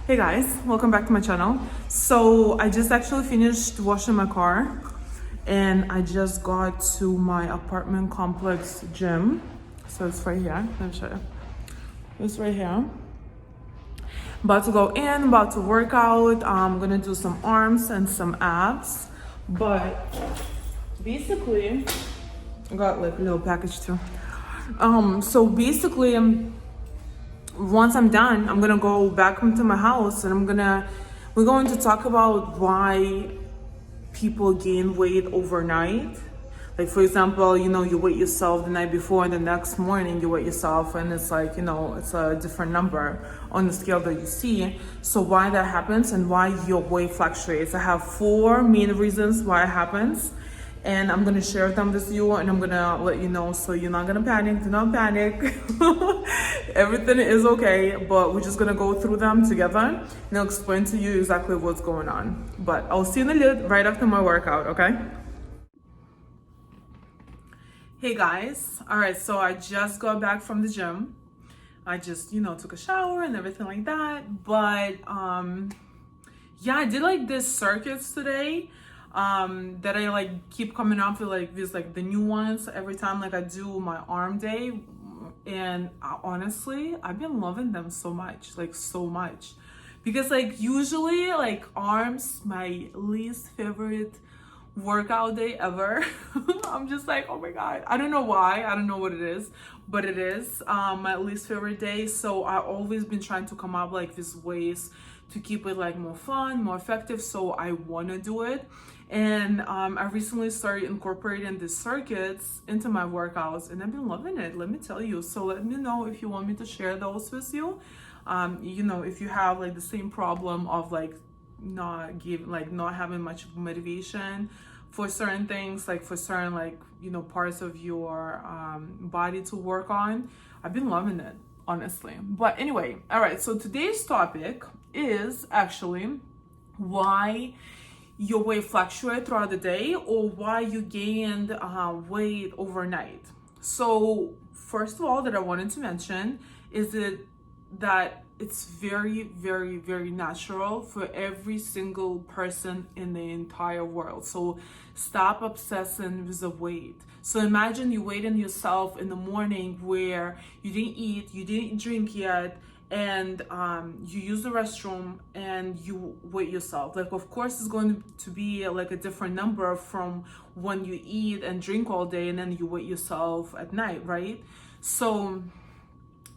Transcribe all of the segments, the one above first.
Hey guys, welcome back to my channel. So I just actually finished washing my car and I just got to my apartment complex gym. So it's right here. Let me show you. It's right here. About to go in, about to work out. I'm gonna do some arms and some abs. But basically, I got like a little package too. So basically, once I'm done, I'm gonna go back into my house and we're going to talk about why people gain weight overnight. Like for example, you weigh yourself the night before and the next morning you weigh yourself and it's like, it's a different number on the scale that you see. So why that happens and why your weight fluctuates. I have 4 main reasons why it happens. And I'm gonna share them with you and I'm gonna let you know so you're not gonna panic. Do not panic. Everything is okay, but we're just gonna go through them together and I'll explain to you exactly what's going on. But I'll see you in a little right after my workout, okay? Hey guys, all right, so I just got back from the gym. I just, took a shower and everything like that. But yeah, I did like this circuits today. That I like keep coming up with like these like the new ones every time like I do my arm day, and honestly I've been loving them so much, like so much, because like usually like arms my least favorite workout day ever. I'm just like, oh my god, I don't know why, I don't know what it is, but it is my least favorite day. So I've always been trying to come up like these ways to keep it like more fun, more effective, so I want to do it. And I recently started incorporating these circuits into my workouts and I've been loving it, let me tell you. So let me know if you want me to share those with you. If you have like the same problem of like not having much motivation for certain things, like for certain like parts of your body to work on. I've been loving it, honestly. But anyway, all right, so today's topic is actually why your weight fluctuates throughout the day or why you gained weight overnight. So first of all that I wanted to mention is that it's very, very, very natural for every single person in the entire world. So stop obsessing with the weight. So imagine you waiting yourself in the morning where you didn't eat, you didn't drink yet, and you use the restroom and you weigh yourself. Like of course it's going to be like a different number from when you eat and drink all day and then you weigh yourself at night, right? So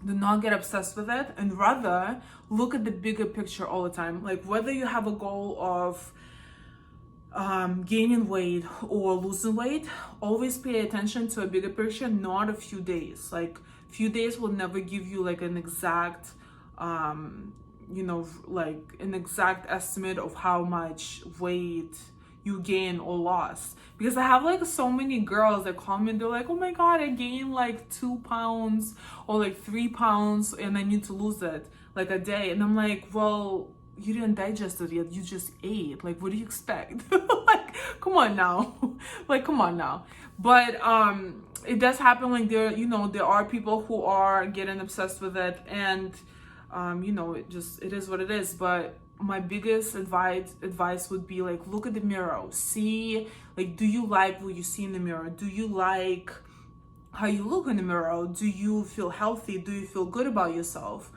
do not get obsessed with it and rather look at the bigger picture all the time. Like whether you have a goal of gaining weight or losing weight, always pay attention to a bigger picture, not a few days. Like few days will never give you like an exact like an exact estimate of how much weight you gain or lost. Because I have like so many girls that comment, they're like, oh my god, I gained like 2 pounds or like 3 pounds and I need to lose it like a day. And I'm like, well, you didn't digest it yet, you just ate. Like what do you expect? Like come on now. Like come on now. But it does happen. Like there are people who are getting obsessed with it, and it is what it is. But my biggest advice would be like, look at the mirror, see like, do you like what you see in the mirror? Do you like how you look in the mirror? Do you feel healthy? Do you feel good about yourself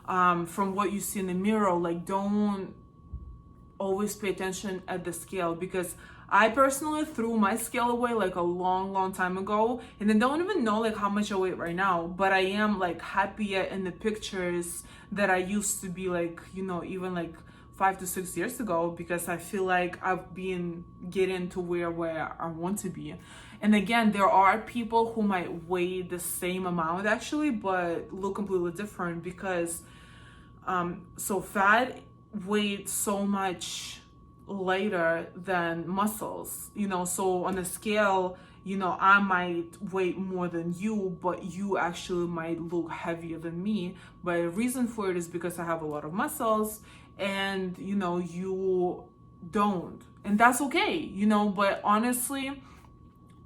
from what you see in the mirror? Like don't always pay attention at the scale, because I personally threw my scale away like a long time ago, and I don't even know like how much I weigh right now, but I am like happier in the pictures that I used to be like, even like 5 to 6 years ago, because I feel like I've been getting to where I want to be. And again, there are people who might weigh the same amount actually, but look completely different, because so fat weighs so much lighter than muscles, so on a scale, I might weigh more than you, but you actually might look heavier than me. But the reason for it is because I have a lot of muscles and you don't, and that's okay, but honestly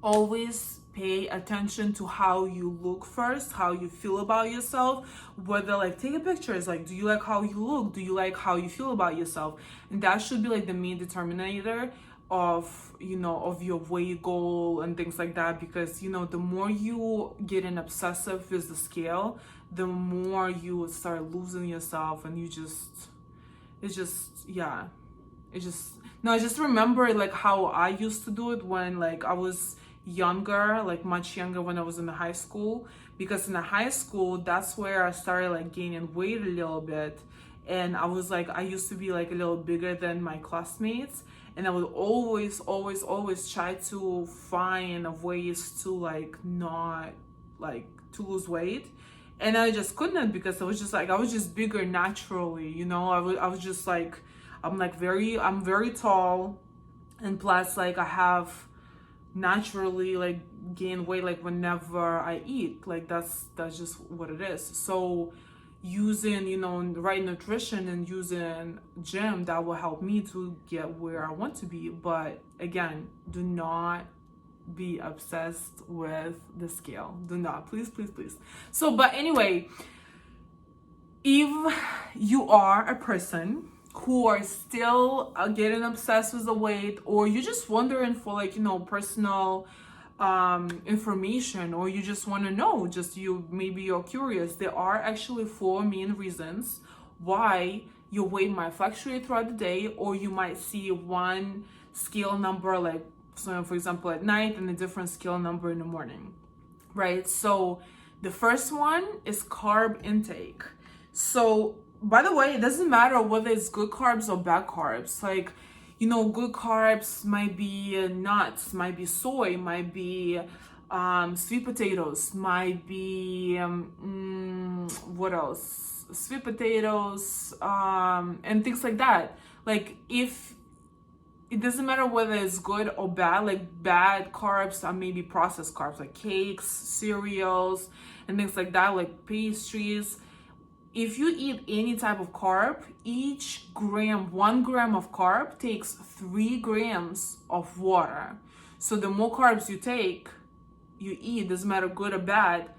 always pay attention to how you look first, how you feel about yourself. Whether like take a picture, it's like, do you like how you look? Do you like how you feel about yourself? And that should be like the main determinator of, you know, of your weight goal and things like that. Because, you know, the more you get in obsessive with the scale, the more you start losing yourself, and it's just, yeah, no, I just remember like how I used to do it when like I was younger, like much younger, when I was in the high school. Because in the high school, that's where I started like gaining weight a little bit. And I was like, I used to be like a little bigger than my classmates. And I would always try to find ways to like not like to lose weight. And I just couldn't, because I was just like, I was just bigger naturally, you know. I was just like, I'm very tall, and plus like I have naturally like gain weight like whenever I eat. Like that's just what it is. So using, you know, the right nutrition and using gym, that will help me to get where I want to be. But again, do not be obsessed with the scale. Do not, please. So, but anyway, if you are a person who are still getting obsessed with the weight, or you're just wondering for like, you know, personal information, or you just want to know, just maybe you're curious, there are actually 4 main reasons why your weight might fluctuate throughout the day, or you might see one scale number, like, so for example, at night, and a different scale number in the morning, right? So the first one is carb intake. So by the way, it doesn't matter whether it's good carbs or bad carbs. Like, you know, good carbs might be nuts, might be soy, might be sweet potatoes, might be what else? Sweet potatoes, and things like that. Like, if it doesn't matter whether it's good or bad. Like, bad carbs are maybe processed carbs, like cakes, cereals, and things like that, like pastries. If you eat any type of carb, each gram, 1 gram of carb takes 3 grams of water. So the more carbs you eat, doesn't matter good or bad,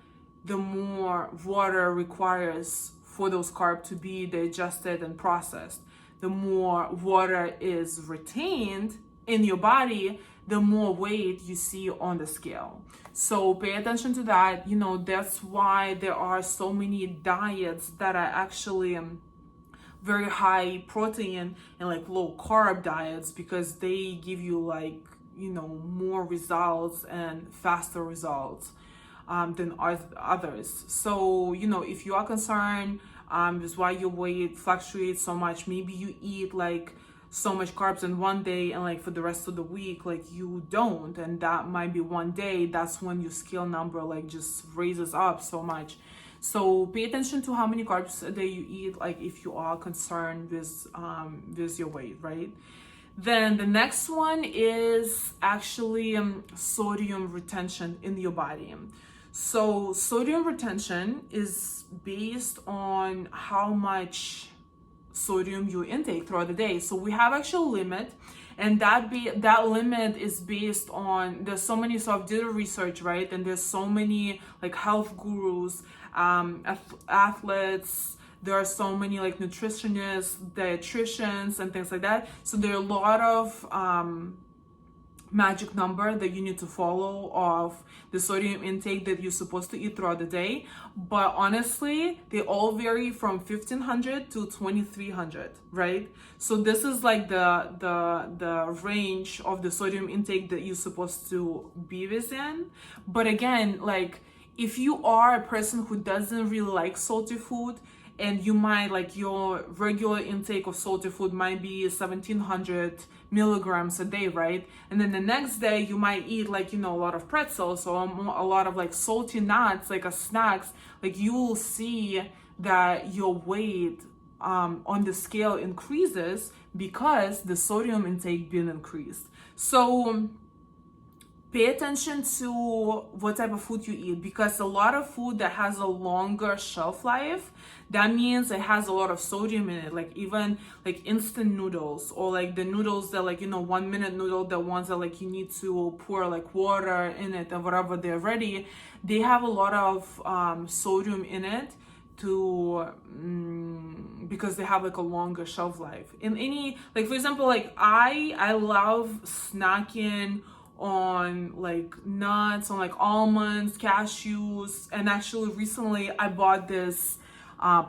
the more water requires for those carbs to be digested and processed. The more water is retained in your body, the more weight you see on the scale. So pay attention to that. You know, that's why there are so many diets that are actually very high protein and like low carb diets, because they give you like, you know, more results and faster results than others. So, you know, if you are concerned is why your weight fluctuates so much, maybe you eat like so much carbs in one day, and like for the rest of the week like you don't, and that might be one day, that's when your scale number like just raises up so much. So pay attention to how many carbs a day you eat, like if you are concerned with your weight, right? Then the next one is actually sodium retention in your body. So sodium retention is based on how much sodium you intake throughout the day. So we have actual limit, and that limit is based on, there's so many, so I've did research, right? And there's so many like health gurus, athletes, there are so many like nutritionists, dietitians, and things like that. So there are a lot of magic number that you need to follow of the sodium intake that you're supposed to eat throughout the day. But honestly, they all vary from 1500 to 2300, right? So this is like the range of the sodium intake that you're supposed to be within. But again, like if you are a person who doesn't really like salty food, and you might like your regular intake of salty food might be 1700 milligrams a day, right? And then the next day you might eat like, you know, a lot of pretzels or a lot of like salty nuts, like as snacks, like you will see that your weight on the scale increases because the sodium intake being increased. So pay attention to what type of food you eat, because a lot of food that has a longer shelf life, that means it has a lot of sodium in it. Like even like instant noodles, or like the noodles that like, 1 minute noodle, the ones that like you need to pour like water in it and whatever, they're ready, they have a lot of sodium in it to because they have like a longer shelf life. In any, like for example, like I love snacking on like nuts, on like almonds, cashews. And actually recently I bought this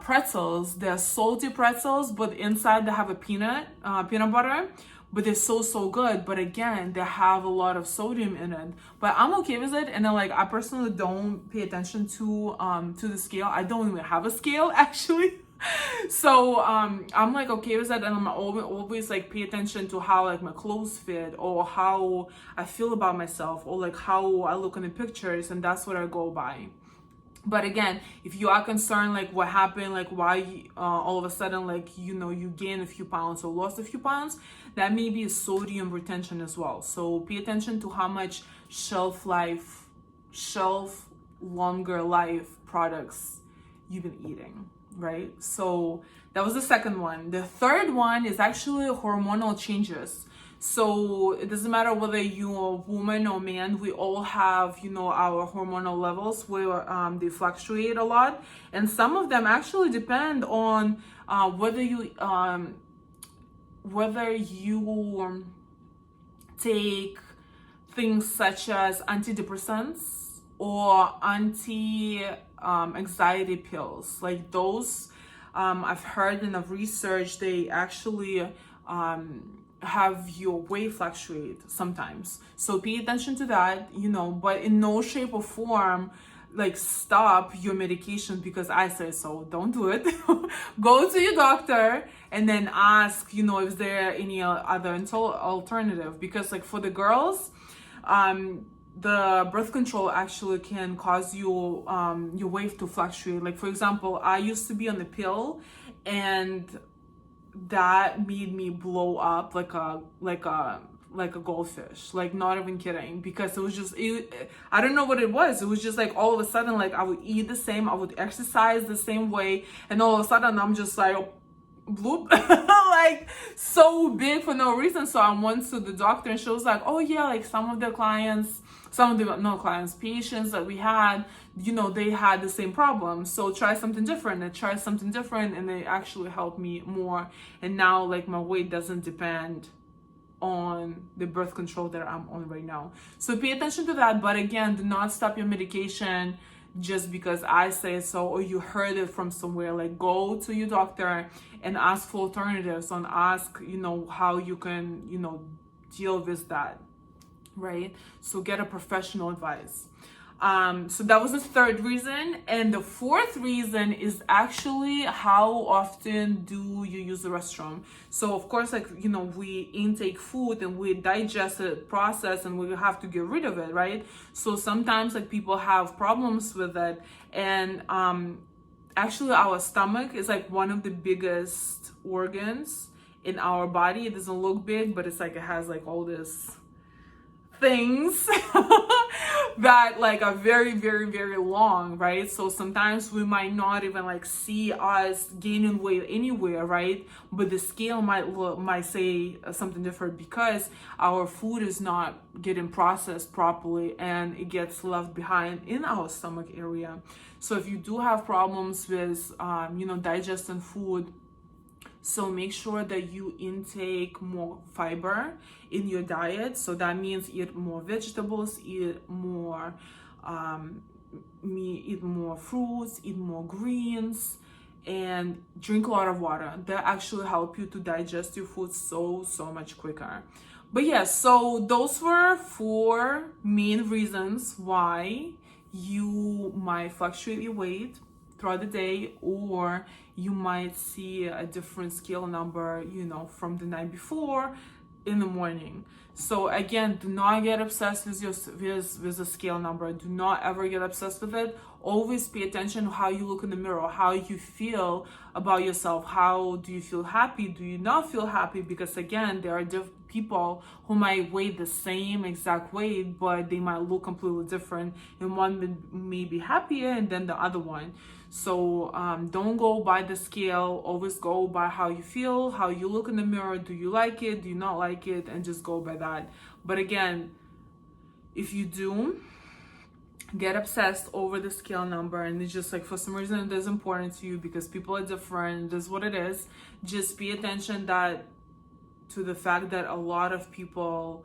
pretzels. They're salty pretzels, but inside they have a peanut butter, but they're so good. But again, they have a lot of sodium in it, but I'm okay with it. And then like I personally don't pay attention to the scale. I don't even have a scale actually. So I'm like okay with that, and I'm always like pay attention to how like my clothes fit, or how I feel about myself, or like how I look in the pictures, and that's what I go by. But again, if you are concerned like what happened, like why all of a sudden like you gain a few pounds or lost a few pounds, that may be a sodium retention as well. So pay attention to how much longer life products you've been eating, right? So that was the second one. The third one is actually hormonal changes. So it doesn't matter whether you're a woman or man, we all have, our hormonal levels where they fluctuate a lot. And some of them actually depend on whether you take things such as antidepressants or anxiety pills. Like those, I've heard and I've researched, they actually have your weight fluctuate sometimes. So pay attention to that, but in no shape or form like stop your medication because I say so. Don't do it. Go to your doctor and then ask, is there any other alternative? Because like for the girls, the birth control actually can cause you your weight to fluctuate. Like for example, I used to be on the pill, and that made me blow up like a goldfish, like not even kidding, because it was just I don't know what it was. It was just like all of a sudden, like I would eat the same, I would exercise the same way, and all of a sudden I'm just like bloop like so big for no reason. So I went to the doctor, and she was like, oh yeah, like some of the patients that we had, they had the same problem, so try something different. And they actually helped me more, and now like my weight doesn't depend on the birth control that I'm on right now. So pay attention to that. But again, do not stop your medication just because I say so, or you heard it from somewhere. Like go to your doctor and ask for alternatives, and ask how you can deal with that, right? So get a professional advice. So that was the third reason. And the fourth reason is actually how often do you use the restroom. So of course, like we intake food and we digest it, process, and we have to get rid of it, right? So sometimes like people have problems with it. And actually our stomach is like one of the biggest organs in our body. It doesn't look big, but it's like it has like all this things that like are very very long, right? So sometimes we might not even like see us gaining weight anywhere, right? But the scale might say something different, because our food is not getting processed properly and it gets left behind in our stomach area. So if you do have problems with digesting food, so make sure that you intake more fiber in your diet. So that means eat more vegetables, eat more fruits, eat more greens, and drink a lot of water. That actually help you to digest your food so much quicker. But yeah, so those were 4 main reasons why you might fluctuate your weight throughout the day, or you might see a different scale number, from the night before in the morning. So again, do not get obsessed with your with the scale number. Do not ever get obsessed with it. Always pay attention to how you look in the mirror, how you feel about yourself. How do you feel happy? Do you not feel happy? Because again, there are people who might weigh the same exact weight, but they might look completely different, and one may be happier and then the other one. So don't go by the scale. Always go by how you feel, how you look in the mirror. Do you like it? Do you not like it? And just go by that. But again, if you do get obsessed over the scale number, and it's just like for some reason it is important to you because people are different, this is what it is, just pay attention to the fact that a lot of people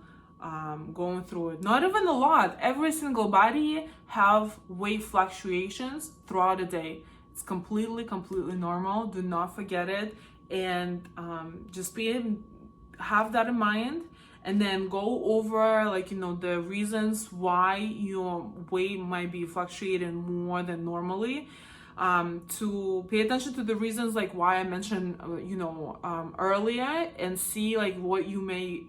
going through it. Not even a lot. Every single body have weight fluctuations throughout the day. It's completely normal. Do not forget it, and just have that in mind, and then go over the reasons why your weight might be fluctuating more than normally. To pay attention to the reasons like why I mentioned earlier, and see like what you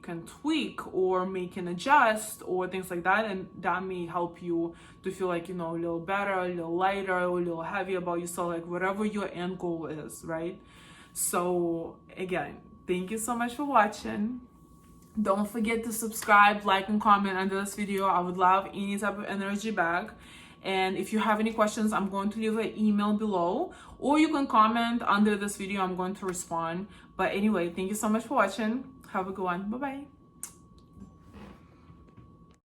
can tweak or can adjust or things like that, and that may help you to feel like a little better, a little lighter, a little heavier about yourself, like whatever your end goal is, right? So again, thank you so much for watching. Don't forget to subscribe, like, and comment under this video. I would love any type of energy back. And if you have any questions, I'm going to leave an email below, or you can comment under this video. I'm going to respond. But anyway, thank you so much for watching. Have a good one. Bye-bye.